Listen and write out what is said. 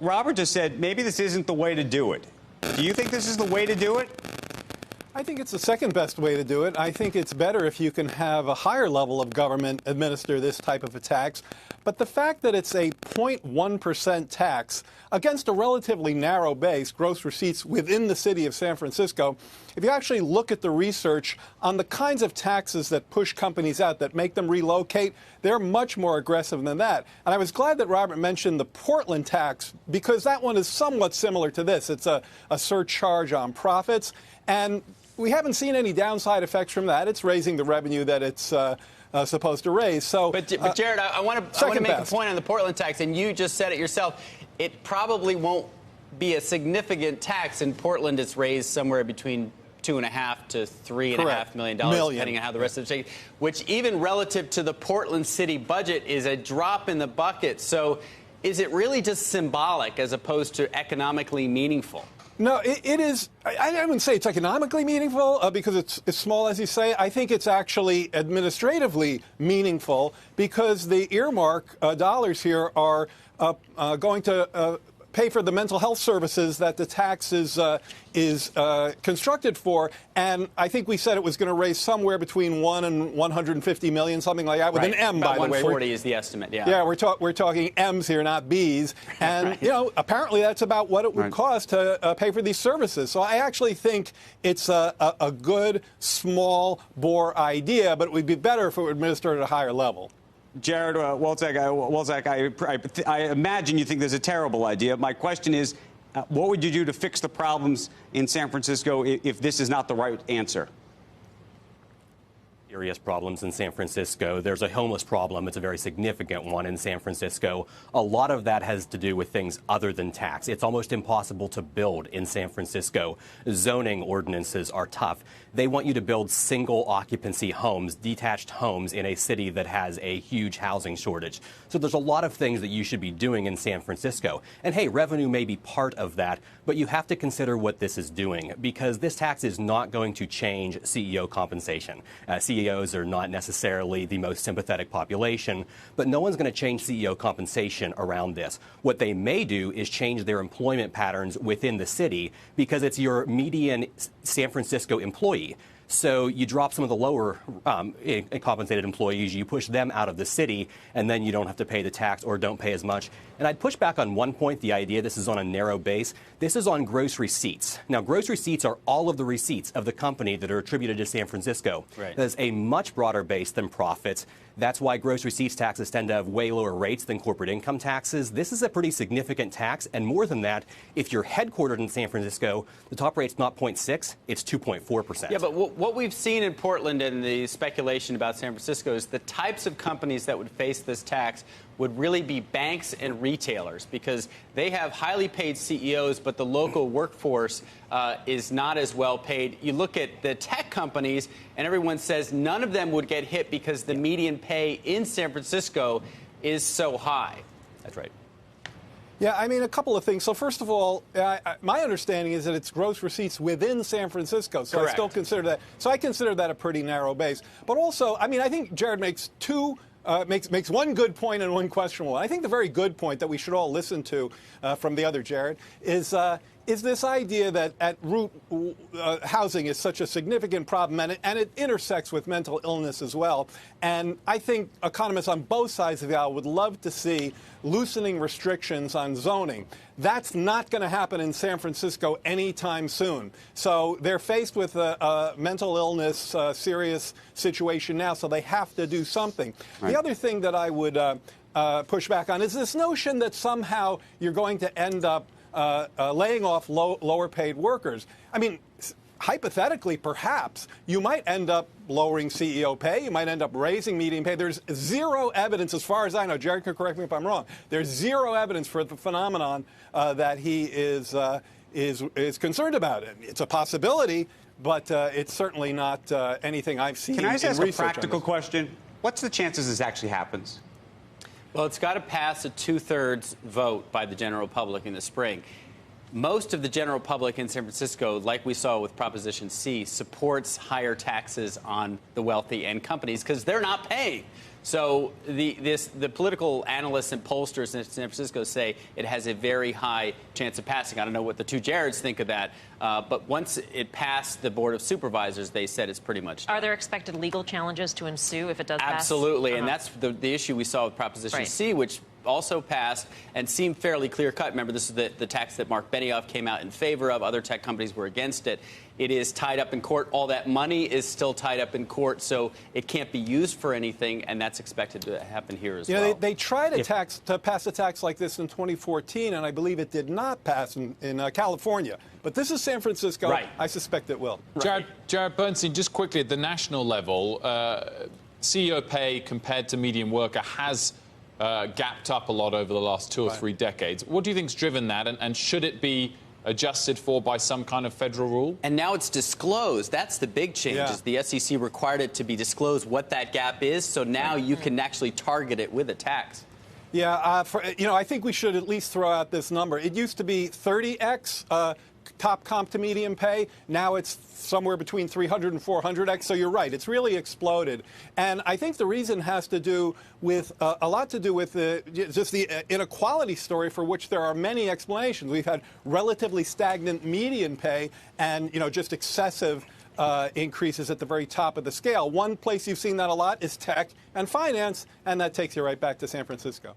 Robert just said maybe this isn't the way to do it. Do you think this is the way to do it? I think it's the second best way to do it. I think it's better if you can have a higher level of government administer this type of a tax. But the fact that it's a 0.1% tax against a relatively narrow base, gross receipts within the city of San Francisco, if you actually look at the research on the kinds of taxes that push companies out, that make them relocate, they're much more aggressive than that. And I was glad that Robert mentioned the Portland tax, because that one is somewhat similar to this. It's a surcharge on profits. And we haven't seen any downside effects from that. It's raising the revenue that it's supposed to raise. So, but Jared, I want to make a point on the Portland tax, and you just said it yourself. It probably won't be a significant tax. In Portland, it's raised somewhere between $2.5 to $3.5 million, depending on how the rest of the state, which even relative to the Portland city budget is a drop in the bucket. So is it really just symbolic as opposed to economically meaningful? No, it is. I wouldn't say it's economically meaningful because it's small, as you say. I think it's actually administratively meaningful because the earmark dollars here are going to pay for the mental health services that the tax is constructed for. And I think we said it was going to raise somewhere between 1 and 150 million, something like that, with an M, by the way. 140 is the estimate, yeah. Yeah, we're talking M's here, not B's. And, right. You know, apparently that's about what it would cost to pay for these services. So I actually think it's a good, small bore idea, but it would be better if it were administered at a higher level. Jared, Walczak, I imagine you think this is a terrible idea. My question is, what would you do to fix the problems in San Francisco if this is not the right answer? Serious problems in San Francisco. There's a homeless problem. It's a very significant one in San Francisco. A lot of that has to do with things other than tax. It's almost impossible to build in San Francisco. Zoning ordinances are tough. They want you to build single occupancy homes, detached homes in a city that has a huge housing shortage. So there's a lot of things that you should be doing in San Francisco. And hey, revenue may be part of that, but you have to consider what this is doing, because this tax is not going to change CEO compensation. CEOs are not necessarily the most sympathetic population, but no one's going to change CEO compensation around this. What they may do is change their employment patterns within the city, because it's your median San Francisco employee. So you drop some of the lower compensated employees, you push them out of the city, and then you don't have to pay the tax or don't pay as much. And I'd push back on one point, the idea this is on a narrow base. This is on gross receipts. Now, gross receipts are all of the receipts of the company that are attributed to San Francisco. Right. That is a much broader base than profits. That's why gross receipts taxes tend to have way lower rates than corporate income taxes. This is a pretty significant tax. And more than that, if you're headquartered in San Francisco, the top rate's not 0.6, it's 2.4%. Yeah, but what we've seen in Portland and the speculation about San Francisco is the types of companies that would face this tax would really be banks and retailers, because they have highly paid CEOs, but the local workforce is not as well paid. You look at the tech companies, and everyone says none of them would get hit because the median pay in San Francisco is so high. That's right. Yeah, I mean, a couple of things. So first of all, my understanding is that it's gross receipts within San Francisco. So Correct. I still consider that. So I consider that a pretty narrow base. But also, I mean, I think Jared makes makes one good point and one questionable. I think the very good point that we should all listen to from the other Jared is this idea that at root housing is such a significant problem, and it intersects with mental illness as well. And I think economists on both sides of the aisle would love to see loosening restrictions on zoning. That's not going to happen in San Francisco anytime soon. So they're faced with a mental illness, serious situation now, so they have to do something. Right. The other thing that I would push back on is this notion that somehow you're going to end up laying off lower paid workers. I mean, hypothetically, perhaps, you might end up lowering CEO pay. You might end up raising median pay. There's zero evidence, as far as I know, Jared can correct me if I'm wrong, there's zero evidence for the phenomenon that he is concerned about it. It's a possibility, but it's certainly not anything I've seen. Can I just in ask a research practical question? What's the chances this actually happens? Well, it's got to pass a 2/3 vote by the general public in the spring. most of the general public in San Francisco, like we saw with Proposition C, supports higher taxes on the wealthy and companies because they're not paying. So the political analysts and pollsters in San Francisco say it has a very high chance of passing. I don't know what the two Jareds think of that, but once it passed the Board of Supervisors, they said it's pretty much done. Are there expected legal challenges to ensue if it does pass? Absolutely, and that's the issue we saw with Proposition C, which also passed and seemed fairly clear-cut. Remember, this is the tax that Mark Benioff came out in favor of. Other tech companies were against it. It is tied up in court. All that money is still tied up in court, so it can't be used for anything, and that's expected to happen here as well. They tried to pass a tax like this in 2014, and I believe it did not pass in California. But this is San Francisco. Right. I suspect it will. Jared Bernstein, just quickly, at the national level, CEO pay compared to median worker has gapped up a lot over the last 2 or 3 decades. What do you think's driven that, and should it be adjusted for by some kind of federal rule? And now it's disclosed. That's the big change. Is the SEC required it to be disclosed what that gap is, so now you can actually target it with a tax. Yeah, I think we should at least throw out this number. It used to be 30x top comp to median pay. Now it's somewhere between 300 and 400x. So you're right. It's really exploded. And I think the reason has to do with a lot to do with just the inequality story, for which there are many explanations. We've had relatively stagnant median pay and, just excessive increases at the very top of the scale. One place you've seen that a lot is tech and finance, and that takes you right back to San Francisco.